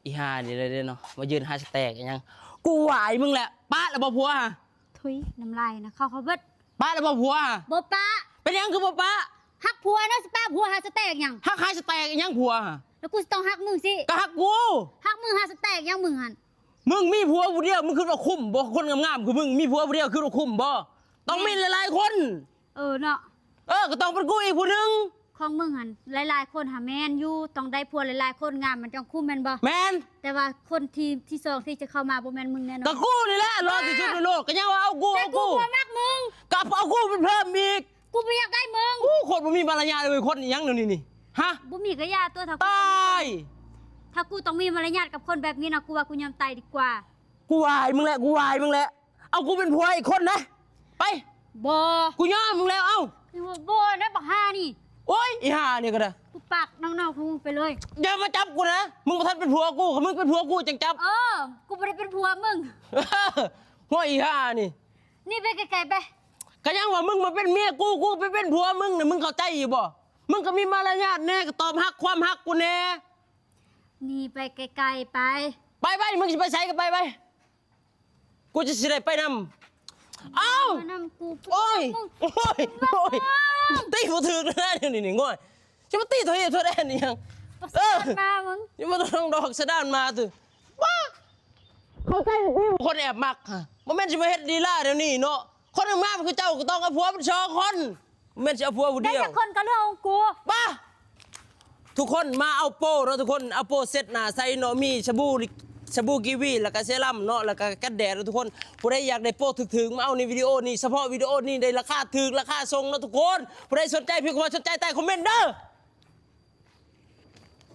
อีห่านี่เลยเนาะมายืนหาสแต็กยังกูไหวมึงแหละป้าแล้วบ่ผัวฮะทุยน้ำลายนะเขาเบิดป้าแล้วบ่ผัวฮะบ่ป้าเป็นยังคือบ่ป้าฮักผัวนะสป้าผัวหาสแต็กยังฮักหาสแต็กยังผัวฮะแล้วกูต้องฮักมึงสิก็ฮักกูฮักมึงหาสแต็กยังมึงหันมึงมีผัวผู้เดียวมึงคือเราคุ้มบ่คนงามๆคือมึงมีผัวผู้เดียวคือเราคุ้มบ่ต้องมีหลายๆคนเนาะก็ต้องเป็นกูอีกผู้นึงของมึงหันหลายๆคนหาแมนอยู่ต้องได้ผัวหลายๆคนงามมันจังคุ้มแมนบ่แมนแต่ว่าคนที่สองที่จะเข้ามาบ่แมนมึงแน่นอนก็กูนี่แหละรอที่สุดในโลกก็ยังว่าเอากูแต่กูบ่มักมึงกับเอากูเป็นเพิ่มอีกกูไม่อยากได้มึงคนบ่มีมารยาทเลยคนยังนี่ฮะบ่มีกระยาตัวถ้าตายถ้ากูต้องมีมารยาทกับคนแบบนี้นะกูว่ากูยอมตายดีกว่ากูวายมึงแหละเอากูเป็นผัวอีกคนนะไปบ่กูยอมมึงแล้วเอ้าบ่ได้บักห่านี่โอ้ยอีห่านี่ก็ได้กูปากน้องๆของมึงไปเลยอย่ามาจับกูนะมึงบ่ทันเป็นผัวกูมึงเป็นผัวกูจังจับกูไม่ได้เป็นผัวมึงหัวอีห่านี่ไปไกลๆไปก็ยังว่ามึงมาเป็นเมียกูไปเป็นผัวมึงน่ะมึงเข้าใจอยู่บ่มึงก็มีมารยาทแน่ก็ตอบฮักความฮักกูแน่นี่ไปไกลๆไปมึงจะไปใช้กันไปกูจะสิได้ไปนำเอ้าโอ้ยตีบ่ถึกแน่นี่ง่อยจะมาตีตัวเองตัวแดนนี่ยังมามึงยังมาต้องดอกสะด้านมาตึว้าเข้าใจดิคนแอบมักฮะบ่แม่นสิมาเฮ็ดลีลาเดี๋ยวนี้เนาะคนงามคือเจ้าก็ต้องเอาผัวเป็น2คนบ่แม่นสิเอาผัวผู้เดียวได้แต่คนก็เรื่องของกูป้าทุกคนมาเอาโป้เนาะทุกคนเอาโป้เซตหน้าใส่เนาะมีสบู่กีวีแล้วก็เซรั่มเนาะแล้วก็กันแดดทุกคนผู้ใดอยากได้โป้ถึกๆมาเอาในวิดีโอนี้เฉพาะวิดีโอนี้ได้ราคาถึกราคาทรงเนาะทุกคนผู้ใดสนใจเพียงแค่สนใจใต้คอมเมนต์เด้อ